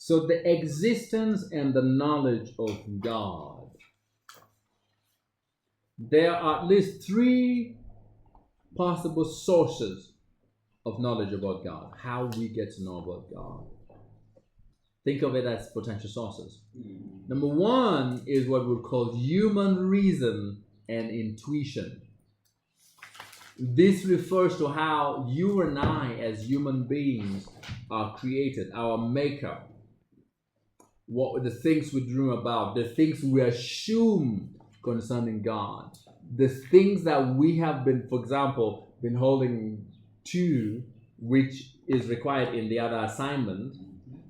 So the existence and the knowledge of God. There are at least three possible sources of knowledge about God, how we get to know about God. Think of it as potential sources. Number one is what we call human reason and intuition. This refers to how you and I as human beings are created, our makeup, what the things we dream about, the things we assume concerning God, the things that we have been, for example, been holding to, which is required in the other assignment,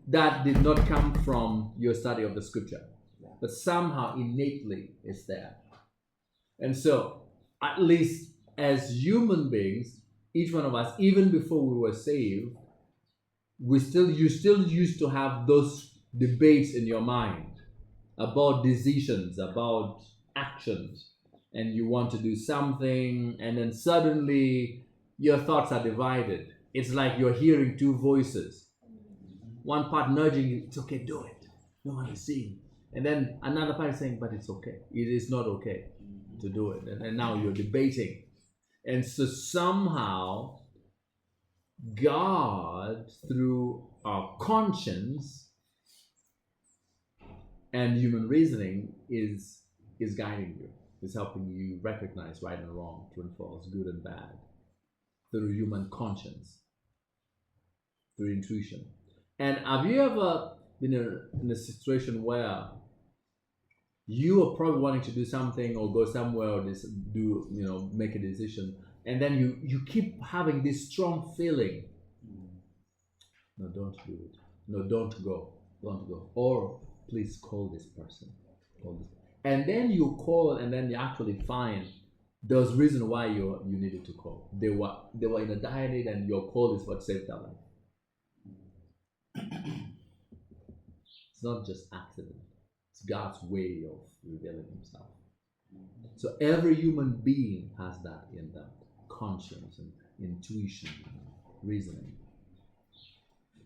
that did not come from your study of the scripture, but somehow innately it's there. And so, at least as human beings, each one of us, even before we were saved, you still used to have those debates in your mind about decisions, about actions, and you want to do something, and then suddenly your thoughts are divided. It's like you're hearing two voices. One part nudging you, it's okay, do it. No one is seeing. And then another part is saying, but it's okay. It is not okay to do it. And now you're debating. And so somehow God, through our conscience and human reasoning, is guiding you, is helping you recognize right and wrong, true and false, good and bad, through human conscience, through intuition. And have you ever been in a situation you are probably wanting to do something or go somewhere or make a decision, and then you keep having this strong feeling, no, don't do it, no, don't go, or please call this person, and then you call, and then you actually find there's reason why you needed to call. They were in a dire need, and your call is what saved their life. It's not just accident. It's God's way of revealing himself. So every human being has that in them, conscience and intuition, reasoning.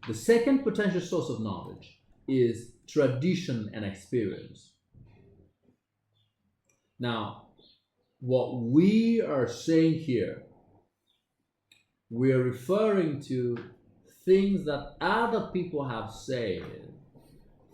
The second potential source of knowledge is tradition and experience. Now, what we are saying here, we are referring to things that other people have said,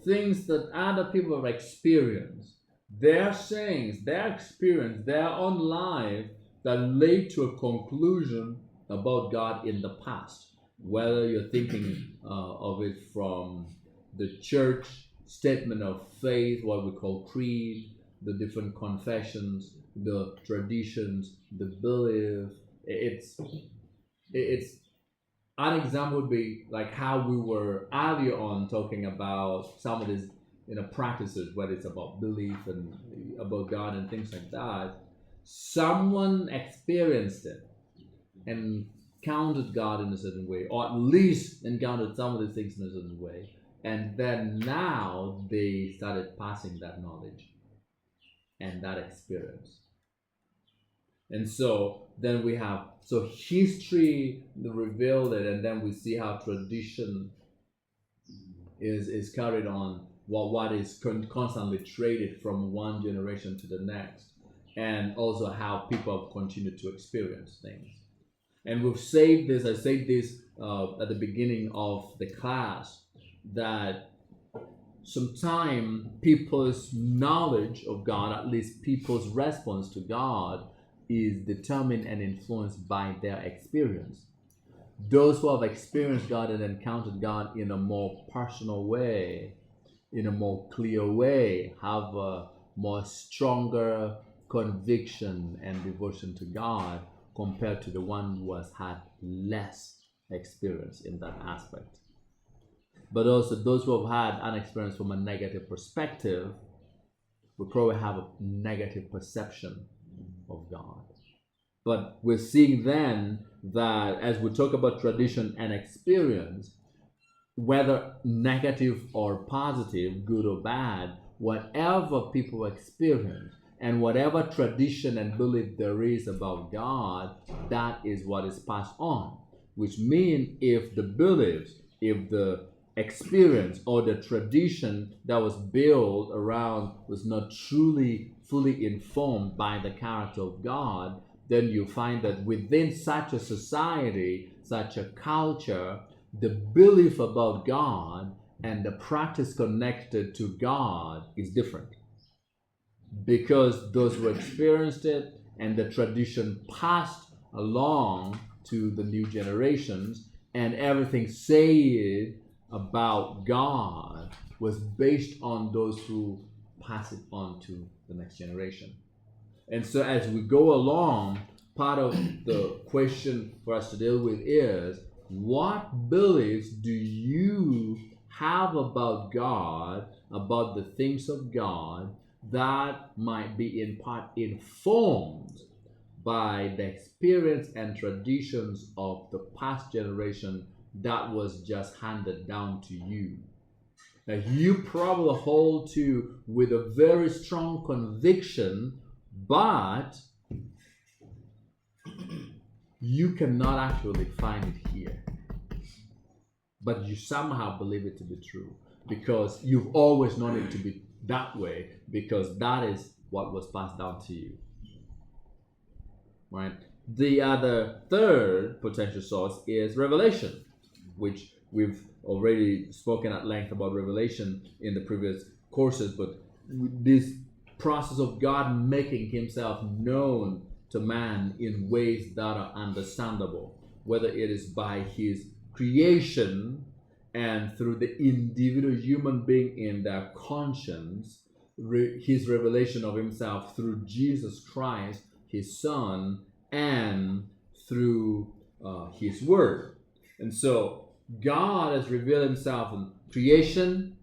things that other people have experienced, their sayings, their experience, their own life that led to a conclusion about God in the past. Whether you're thinking of it from the church statement of faith, what we call creed, the different confessions, the traditions, the belief. It's an example would be like how we were earlier on talking about some of these practices, whether it's about belief and about God and things like that. Someone experienced it and encountered God in a certain way, or at least encountered some of the things in a certain way, and then now they started passing that knowledge and that experience. And so then we have, history revealed it, and then we see how tradition is carried on, what is constantly traded from one generation to the next, and also how people have continued to experience things. And I said this at the beginning of the class, that sometimes people's knowledge of God, at least people's response to God, is determined and influenced by their experience. Those who have experienced God and encountered God in a more personal way, in a more clear way, have a more stronger conviction and devotion to God compared to the one who has had less experience in that aspect. But also those who have had an experience from a negative perspective will probably have a negative perception of God. But we're seeing then that as we talk about tradition and experience, whether negative or positive, good or bad, whatever people experience and whatever tradition and belief there is about God, that is what is passed on. Which means if the beliefs, if the experience or the tradition that was built around was not truly fully informed by the character of God, then you find that within such a society, such a culture, the belief about God and the practice connected to God is different, because those who experienced it and the tradition passed along to the new generations, and everything said about God was based on those who pass it on to the next generation. And so as we go along, part of the question for us to deal with is, what beliefs do you have about God, about the things of God, that might be in part informed by the experience and traditions of the past generation that was just handed down to you, that you probably hold to with a very strong conviction, but you cannot actually find it here, but you somehow believe it to be true because you've always known it to be that way, because that is what was passed down to you, right? The other third potential source is revelation, which we've already spoken at length about revelation in the previous courses, but this process of God making himself known to man in ways that are understandable, whether it is by his creation and through the individual human being in their conscience, his revelation of himself through Jesus Christ, his Son, and through his Word. And so God has revealed himself in creation,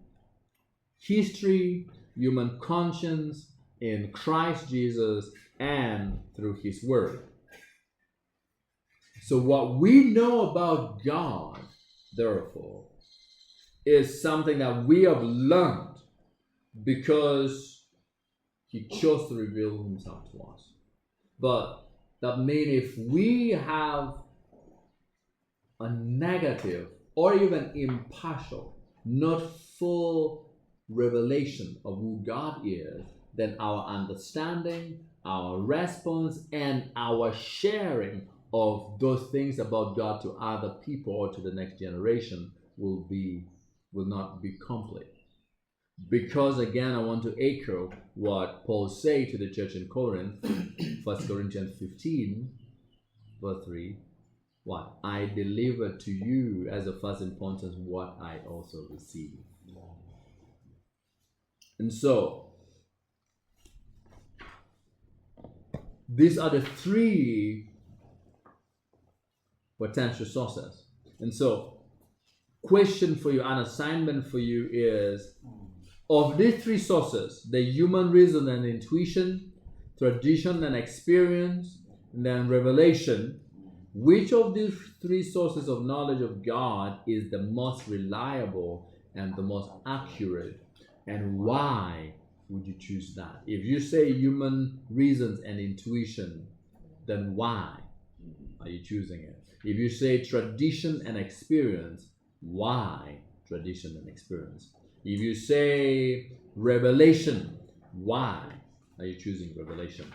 history, human conscience, in Christ Jesus, and through his Word. So what we know about God, therefore, is something that we have learned because he chose to reveal himself to us. But that means if we have a negative or even impartial, not full revelation of who God is, then our understanding, our response, and our sharing of those things about God to other people or to the next generation will not be complete. Because again, I want to echo what Paul said to the church in Corinth, 1 Corinthians 15, verse 3. What? I delivered to you as of first importance what I also received. And so, these are the three potential sources. And so, question for you, an assignment for you is, of these three sources, the human reason and intuition, tradition and experience, and then revelation, which of these three sources of knowledge of God is the most reliable and the most accurate? And why would you choose that? If you say human reasons and intuition, then why are you choosing it? If you say tradition and experience, why tradition and experience? If you say revelation, why are you choosing revelation?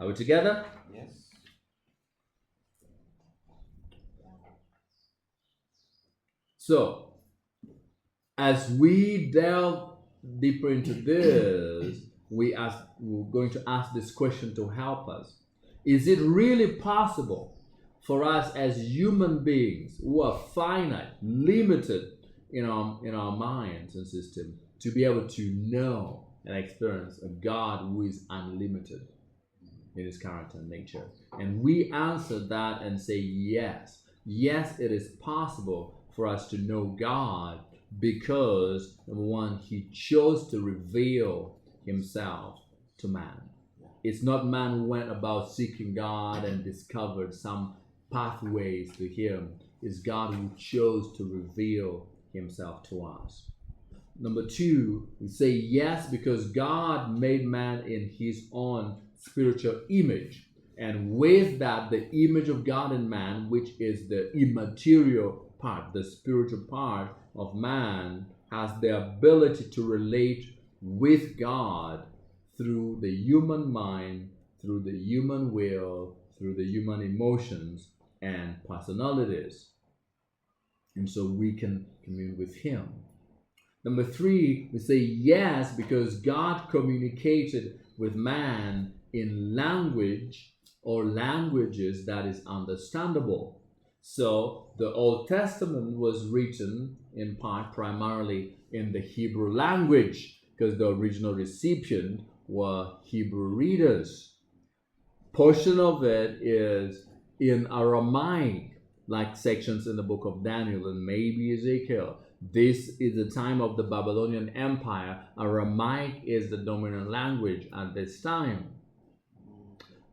Are we together? Yes. So, as we delve deeper into this, we're going to ask this question to help us. Is it really possible for us as human beings who are finite, limited in our minds and system, to be able to know and experience a God who is unlimited in his character and nature? And we answer that and say yes. Yes, it is possible for us to know God because, number one, he chose to reveal himself to man. It's not man who went about seeking God and discovered some pathways to him. It's God who chose to reveal himself to us. Number two, we say yes because God made man in his own spiritual image. And with that, the image of God in man, which is the immaterial part, the spiritual part of man, has the ability to relate with God through the human mind, through the human will, through the human emotions and personalities. And so we can commune with Him. Number 3, we say yes because God communicated with man in language or languages that is understandable. So the Old Testament was written in part primarily in the Hebrew language because the original recipient were Hebrew readers. Portion of it is in Aramaic, like sections in the book of Daniel and maybe Ezekiel. This is the time of the Babylonian Empire. Aramaic is the dominant language at this time.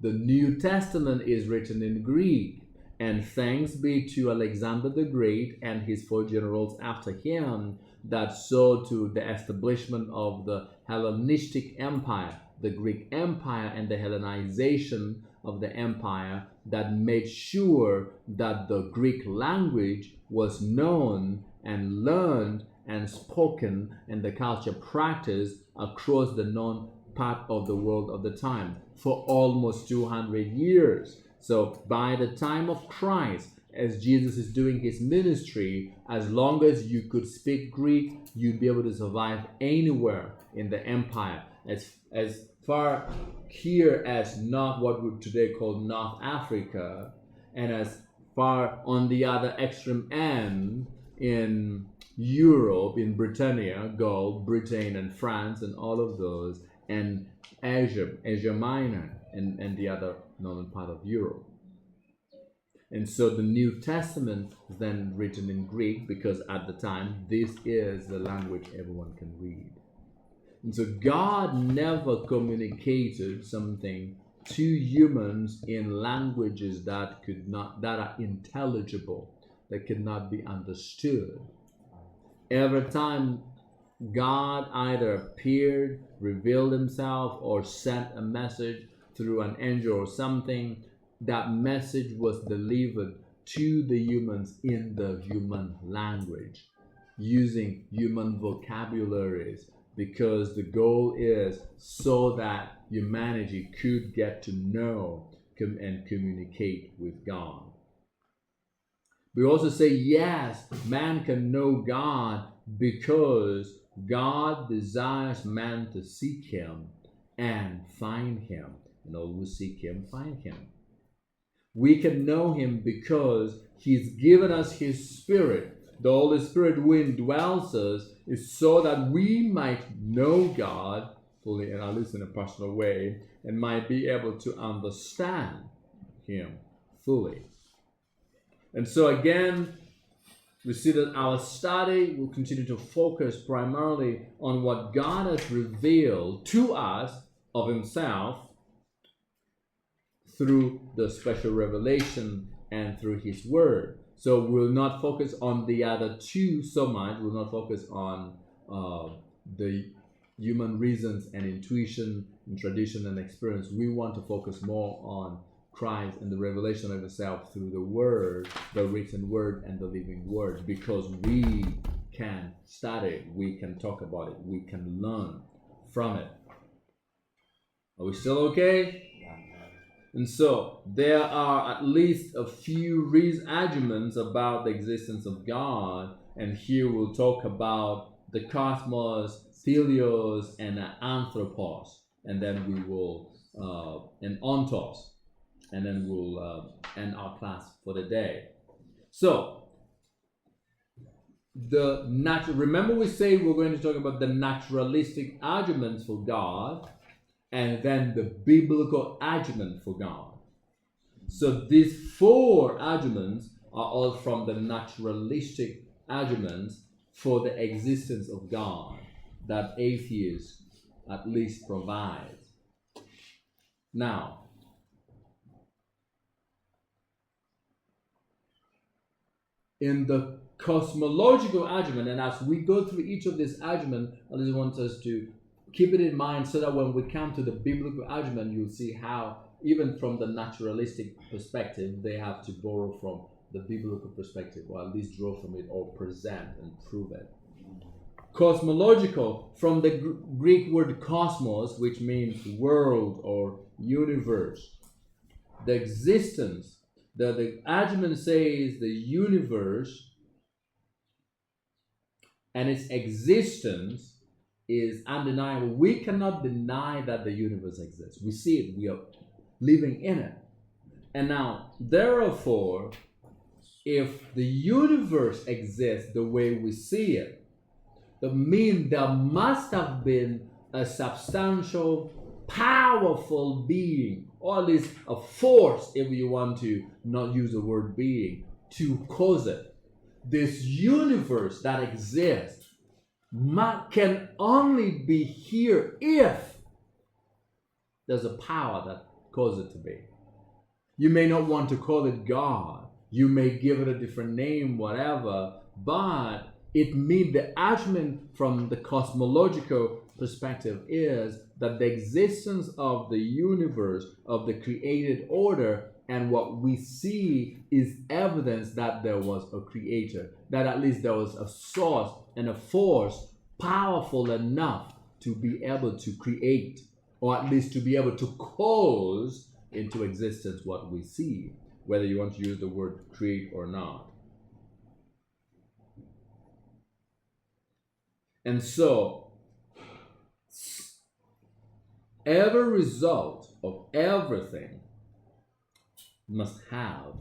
The New Testament is written in Greek, and thanks be to Alexander the Great and his 4 generals after him that saw to the establishment of the Hellenistic Empire, the Greek Empire, and the Hellenization of the empire that made sure that the Greek language was known and learned and spoken and the culture practiced across the known part of the world of the time for almost 200 years. So by the time of Christ, as Jesus is doing his ministry, as long as you could speak Greek, you'd be able to survive anywhere in the empire. As far here as not what we today call North Africa, and as far on the other extreme end in Europe, in Britannia, Gaul, Britain and France and all of those, and Asia Minor and the other northern part of Europe. And so the New Testament is then written in Greek because at the time this is the language everyone can read. And so God never communicated something to humans in languages that are intelligible, that could not be understood. Every time God either appeared, revealed himself, or sent a message through an angel or something, that message was delivered to the humans in the human language, using human vocabularies, because the goal is so that humanity could get to know and communicate with God. We also say, yes, man can know God because God desires man to seek him and find him. And all who seek him find him. We can know him because he's given us his Spirit. The Holy Spirit who indwells us is so that we might know God fully, and at least in a personal way, and might be able to understand him fully. And so again, we see that our study will continue to focus primarily on what God has revealed to us of himself through the special revelation and through his word. So we'll not focus on the other two so much. We'll not focus on the human reasons and intuition and tradition and experience. We want to focus more on Christ and the revelation of himself through the word, the written word and the living word, because we can study, we can talk about it, we can learn from it. Are we still okay? And so there are at least a few arguments about the existence of God, and here we'll talk about the cosmos, Theos, and anthropos, and then we will and ontos, and then we'll end our class for the day. So remember we say we're going to talk about the naturalistic arguments for God, and then the biblical argument for God. So these 4 arguments are all from the naturalistic arguments for the existence of God that atheists at least provide. Now, in the cosmological argument, and as we go through each of these arguments, I just want us to keep it in mind so that when we come to the biblical argument, you'll see how, even from the naturalistic perspective, they have to borrow from the biblical perspective, or at least draw from it or present and prove it. Cosmological, from the Greek word cosmos, which means world or universe. The existence, the argument says the universe and its existence is undeniable. We cannot deny that the universe exists. We see it, we are living in it. And now, therefore, if the universe exists the way we see it, that means there must have been a substantial, powerful being, or at least a force, if you want to not use the word being, to cause it. This universe that exists can only be here if there's a power that causes it to be. You may not want to call it God. You may give it a different name, whatever, but it means the argument from the cosmological perspective is that the existence of the universe, of the created order, and what we see is evidence that there was a creator, that at least there was a source and a force powerful enough to be able to create, or at least to be able to cause into existence what we see, whether you want to use the word create or not. And so, every result of everything must have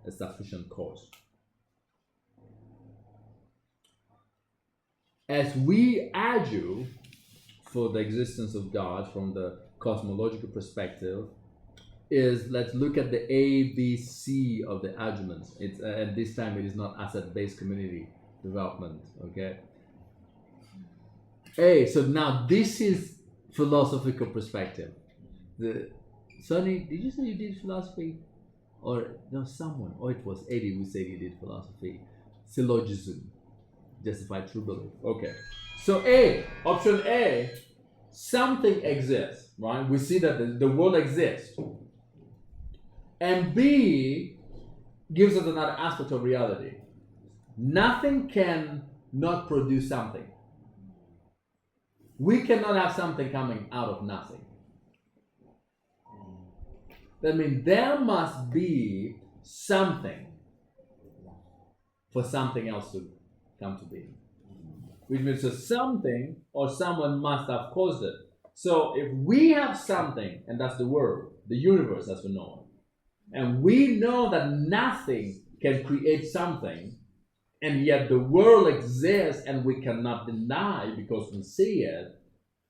a sufficient cause. As we argue for the existence of God from the cosmological perspective, let's look at the A, B, C of the arguments. It's and this time it is not asset-based community development, okay? So now this is philosophical perspective. Sonny, did you say you did philosophy? Or no, someone, or it was Eddie who said he did philosophy. Syllogism, justified true belief. Okay. So option A, something exists, right? We see that the world exists. And B gives us another aspect of reality. Nothing can not produce something. We cannot have something coming out of nothing. That means there must be something for something else to come to be. Which means that something or someone must have caused it. So if we have something, and that's the world, the universe as we know it, and we know that nothing can create something, and yet the world exists and we cannot deny because we see it,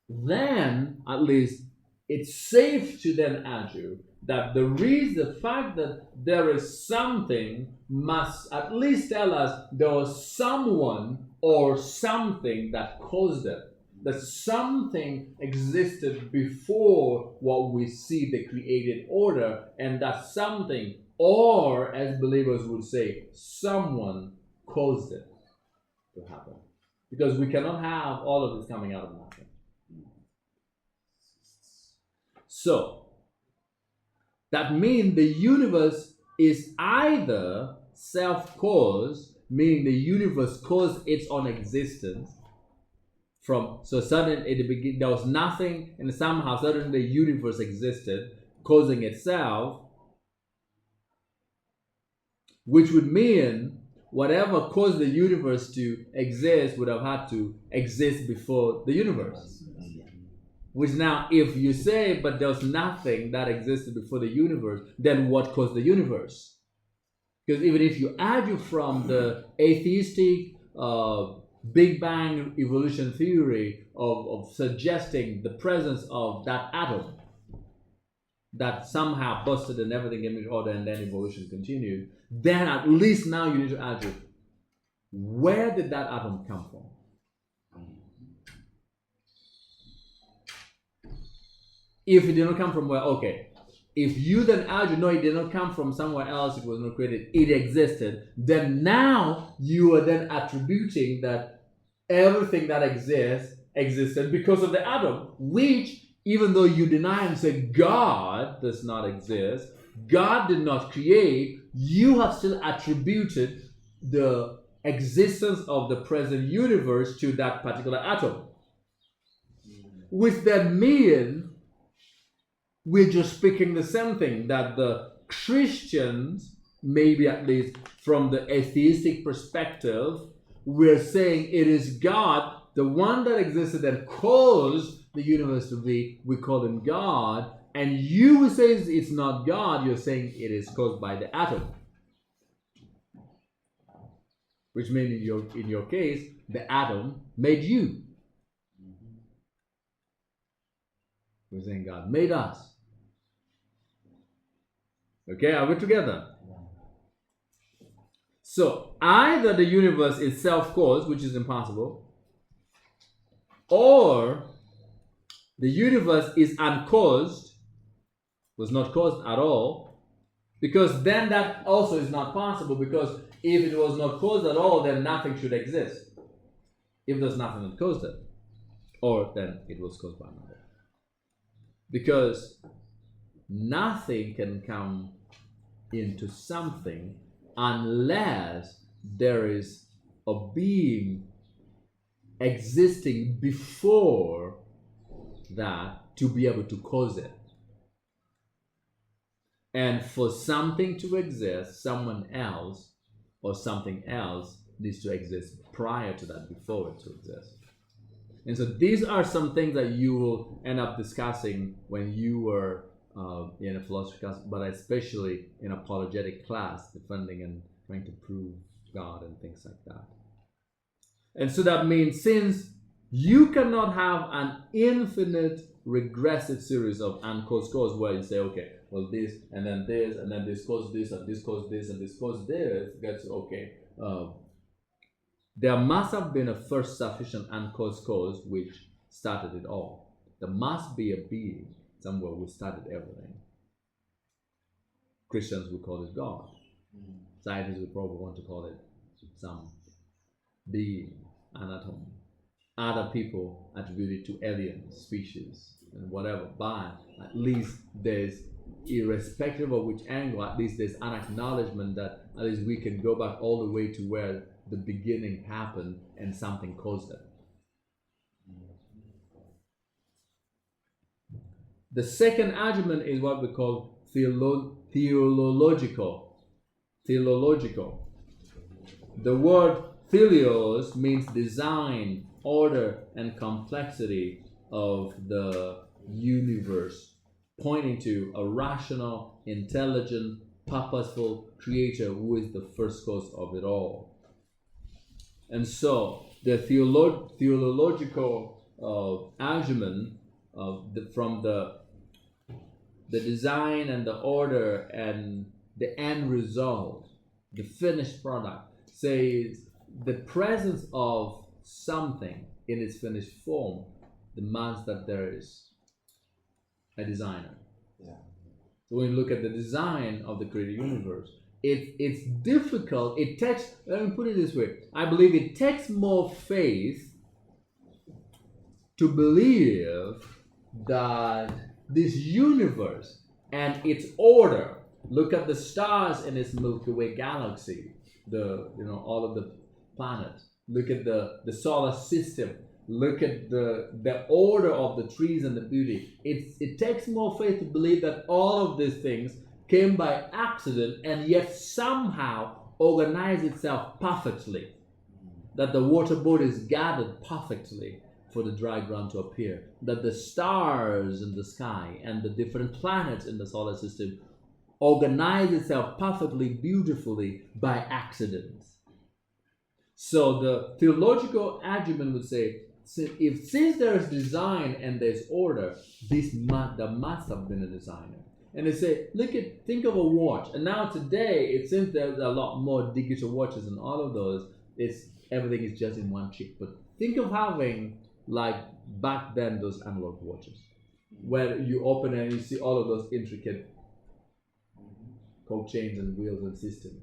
then at least it's safe to then argue that the fact that there is something must at least tell us there was someone or something that caused it. That something existed before what we see, the created order, and that something, or as believers would say, someone caused it to happen. Because we cannot have all of this coming out of nothing. So, that means the universe is either self-caused, meaning the universe caused its own existence, so suddenly at the beginning there was nothing, and somehow suddenly the universe existed, causing itself, which would mean whatever caused the universe to exist would have had to exist before the universe. Which now, if you say, but there's nothing that existed before the universe, then what caused the universe? Because even if you argue from the atheistic Big Bang evolution theory of suggesting the presence of that atom that somehow busted and everything came into order and then evolution continued, then at least now you need to argue, where did that atom come from? If it did not come from where, okay. If you then argue, no, it did not come from somewhere else, it was not created, it existed, then now you are then attributing that everything that exists existed because of the atom, which, even though you deny and say God does not exist, God did not create, you have still attributed the existence of the present universe to that particular atom. Which then means we're just speaking the same thing, that the Christians, maybe at least from the atheistic perspective, we're saying it is God, the one that existed and caused the universe to be, we call him God, and you who says it's not God, you're saying it is caused by the atom. Which means in your case, the atom made you. We're saying God made us. Okay, are we together? So either the universe is self-caused, which is impossible, or the universe is uncaused, was not caused at all, because then that also is not possible, because if it was not caused at all, then nothing should exist. If there's nothing that caused it, or then it was caused by another. Because nothing can come into something unless there is a being existing before that to be able to cause it. And for something to exist, someone else or something else needs to exist prior to that, before it to exist. And so these are some things that you will end up discussing when you were in a philosophy class, but especially in apologetic class, defending and trying to prove God and things like that. And so that means, since you cannot have an infinite regressive series of uncaused cause where you say, okay, well, this and then this caused this and this caused this and this caused this, that's okay. There must have been a first sufficient uncaused cause which started it all. There must be a being somewhere who started everything. Christians would call it God. Scientists would probably want to call it some being, an atom. Other people attribute it to alien species and whatever, but at least there's, irrespective of which angle, at least there's an acknowledgement that at least we can go back all the way to where the beginning happened and something caused it. The second argument is what we call theological. The word Thelios means design, order, and complexity of the universe, pointing to a rational, intelligent, purposeful creator who is the first cause of it all. And so the theological argument from the design and the order and the end result, the finished product, says the presence of something in its finished form demands that there is a designer. Yeah. So when you look at the design of the created universe, it's difficult. It takes, let me put it this way, I believe it takes more faith to believe that this universe and its order, look at the stars in its Milky Way galaxy, all of the planets, look at the solar system, look at the order of the trees and the beauty. It takes more faith to believe that all of these things came by accident and yet somehow organized itself perfectly. That the water bodies gathered perfectly for the dry ground to appear. That the stars in the sky and the different planets in the solar system organized itself perfectly, beautifully by accident. So the theological argument would say, since there is design and there's order, there must have been a designer. And they say, think of a watch. And now today, it seems there's a lot more digital watches and all of those. Everything is just in one chip. But think of having, like back then, those analog watches, where you open and you see all of those intricate cold chains and wheels and systems.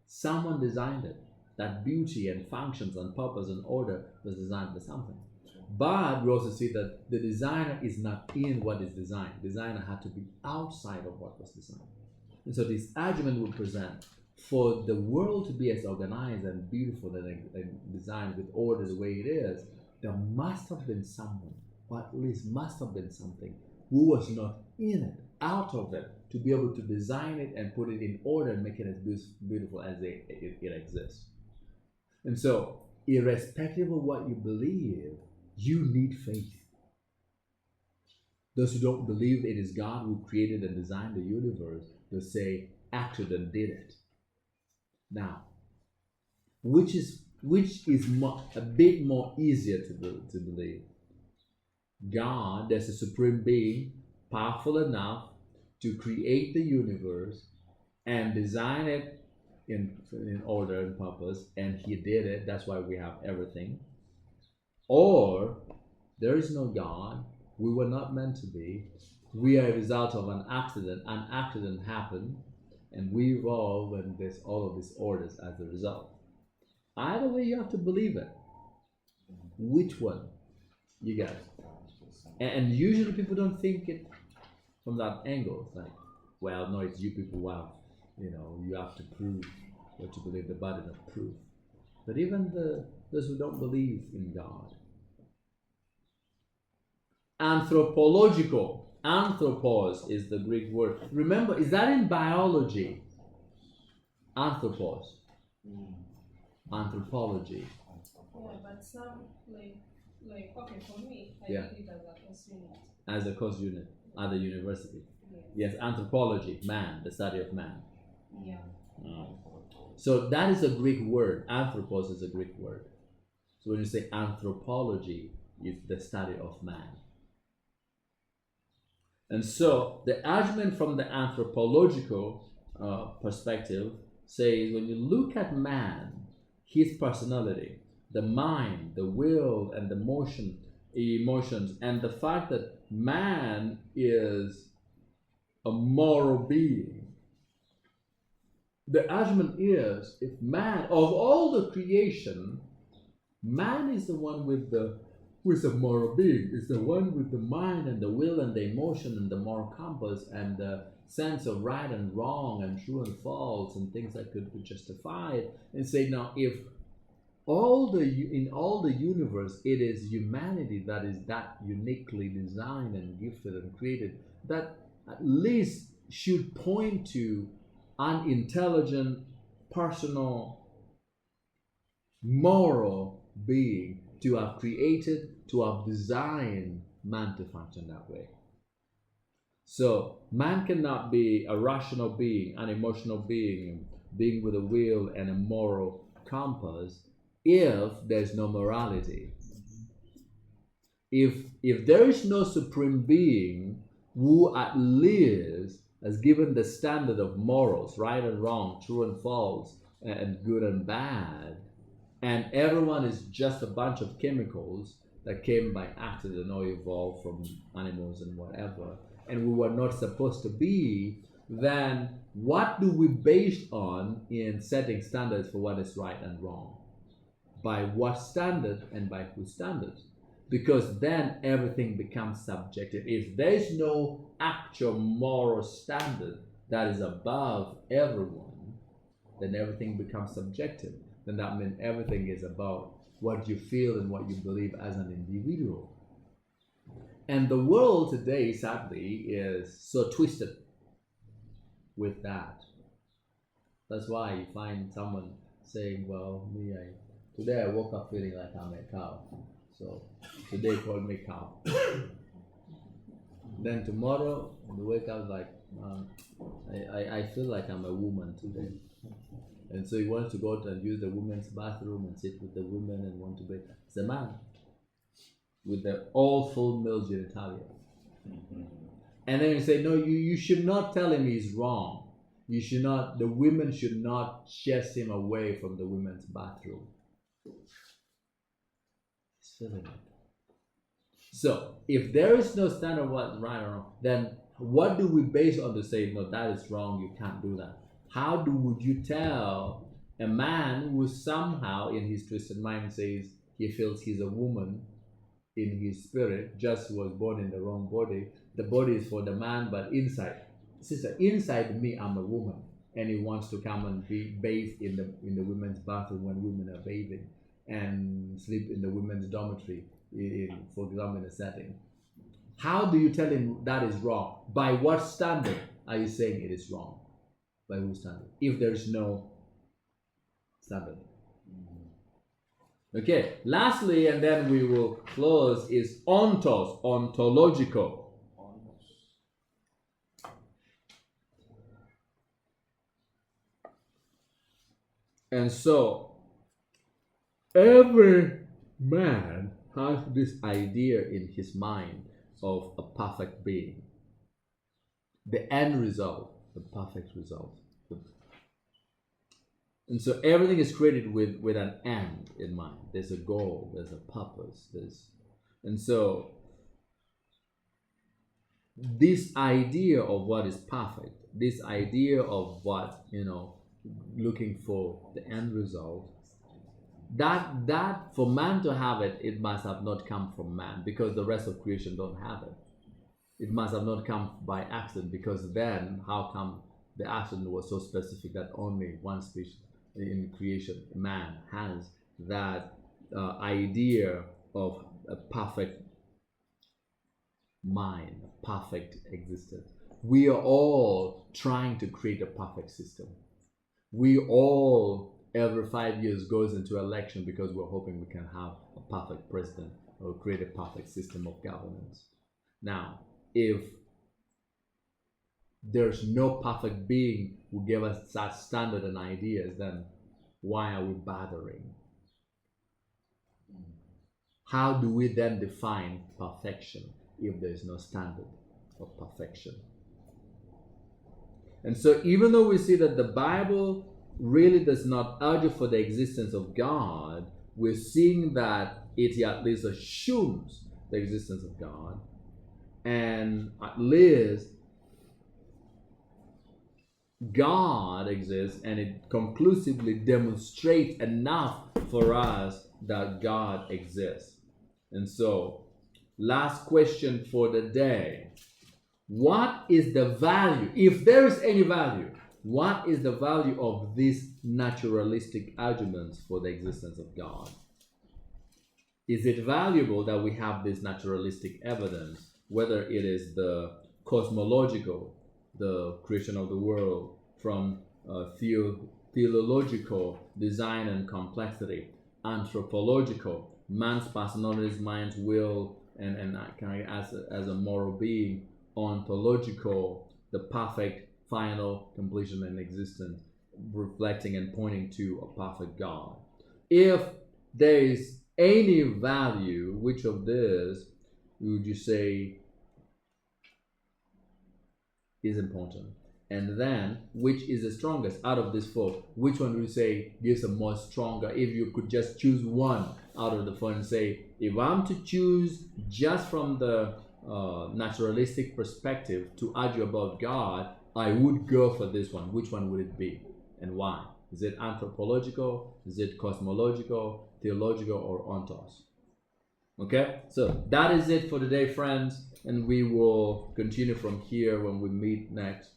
Someone designed it. That beauty and functions and purpose and order was designed by something. But we also see that the designer is not in what is designed. Designer had to be outside of what was designed. And so this argument would present for the world to be as organized and beautiful and designed with order the way it is, there must have been someone, or at least must have been something, who was not in it, out of it, to be able to design it and put it in order and make it as beautiful as it exists. And so, irrespective of what you believe, you need faith. Those who don't believe it is God who created and designed the universe, they'll say, accident did it. Now, which is a bit more easier to believe? God, there's a supreme being, powerful enough to create the universe and design it in order and purpose, and he did it, that's why we have everything. Or there is no God, we were not meant to be, we are a result of an accident happened, and we evolve, and there's all of these orders as a result. Either way, you have to believe it. Which one? You guys. And usually people don't think it from that angle. It's like, well, no, it's you people. Wow, you have to prove what you believe, the burden of proof. But even those who don't believe in God. Anthropological. Anthropos is the Greek word. Remember, is that in biology? Anthropos. Anthropology. Yeah, but some like okay, for me, I Yeah. read it as a course unit. As a course unit at the university. Yes, anthropology, man, the study of man. Yeah. So that is a Greek word. Anthropos is a Greek word. So when you say anthropology, it's the study of man. And so the argument from the anthropological perspective says when you look at man, his personality, the mind, the will, and the emotions, and the fact that man is a moral being, the argument is, if man, of all the creation, man is the one with the moral being, is the one with the mind and the will and the emotion and the moral compass and the sense of right and wrong and true and false and things that could be justified, and say, now if in all the universe it is humanity that is that uniquely designed and gifted and created, that at least should point to an intelligent, personal, moral being to have created, to have designed man to function that way. So man cannot be a rational being, an emotional being with a will and a moral compass if there's no morality. If there is no supreme being who at least has given the standard of morals, right and wrong, true and false, and good and bad, and everyone is just a bunch of chemicals that came by accident or evolved from animals and whatever, and we were not supposed to be, then what do we base on in setting standards for what is right and wrong? By what standard and by whose standards? Because then everything becomes subjective. If there is no actual moral standard that is above everyone, then everything becomes subjective. Then that means everything is about what you feel and what you believe as an individual. And the world today, sadly, is so twisted with that. That's why you find someone saying, well, today I woke up feeling like I'm a cow. So today call me cow. Then tomorrow, you wake up like, I feel like I'm a woman today. And so he wants to go out and use the women's bathroom and sit with the women and want to be. It's a man with the all full male genitalia. And then you say, no, you should not tell him he's wrong. The women should not chase him away from the women's bathroom. He's feeling it. So if there is no standard of what's right or wrong, then what do we base on to say, no, that is wrong, you can't do that? How would you tell a man who somehow in his twisted mind says he feels he's a woman in his spirit, just was born in the wrong body. The body is for the man, but inside, sister, inside me, I'm a woman, and he wants to come and be bathed in the women's bathroom when women are bathing, and sleep in the women's dormitory, for example, in a setting. How do you tell him that is wrong? By what standard are you saying it is wrong? By whose standard? If there is no standard. Okay, lastly, and then we will close, is ontos, ontological. And so, every man has this idea in his mind of a perfect being. The end result, the perfect result. And so everything is created with an end in mind. There's a goal, there's a purpose, and so this idea of what is perfect, this idea of what, looking for the end result, that for man to have it, it must have not come from man, because the rest of creation don't have it. It must have not come by accident, because then how come the accident was so specific that only one species in creation, man, has that idea of a perfect mind, a perfect existence. We are all trying to create a perfect system. We all, every 5 years, goes into election because we're hoping we can have a perfect president or create a perfect system of governance. Now, if there's no perfect being who gave us such standard and ideas, then why are we bothering? How do we then define perfection if there's no standard of perfection? And so even though we see that the Bible really does not argue for the existence of God, we're seeing that it at least assumes the existence of God, and at least God exists, and it conclusively demonstrates enough for us that God exists. And so, last question for the day. What is the value, if there is any value, what is the value of these naturalistic arguments for the existence of God? Is it valuable that we have this naturalistic evidence, whether it is the cosmological, the creation of the world, from theological design and complexity, anthropological, man's personality, mind's will, and as a moral being, ontological, the perfect final completion and existence, reflecting and pointing to a perfect God. If there is any value, which of this would you say is important? And then, which is the strongest out of these four? Which one would you say gives a more stronger? If you could just choose one out of the four and say, if I'm to choose just from the naturalistic perspective to argue about God, I would go for this one. Which one would it be, and why? Is it anthropological? Is it cosmological, theological, or ontos? Okay, so that is it for today, friends, and we will continue from here when we meet next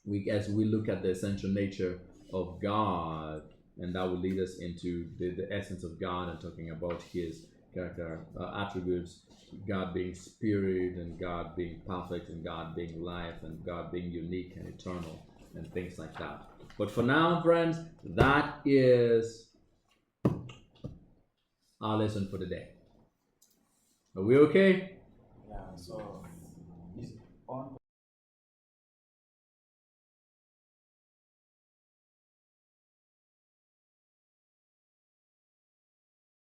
week as we look at the essential nature of God, and that will lead us into the essence of God and talking about His character attributes, God being spirit, and God being perfect, and God being life, and God being unique and eternal, and things like that. But for now, friends, that is our lesson for the day. Are we okay? Yeah, so is on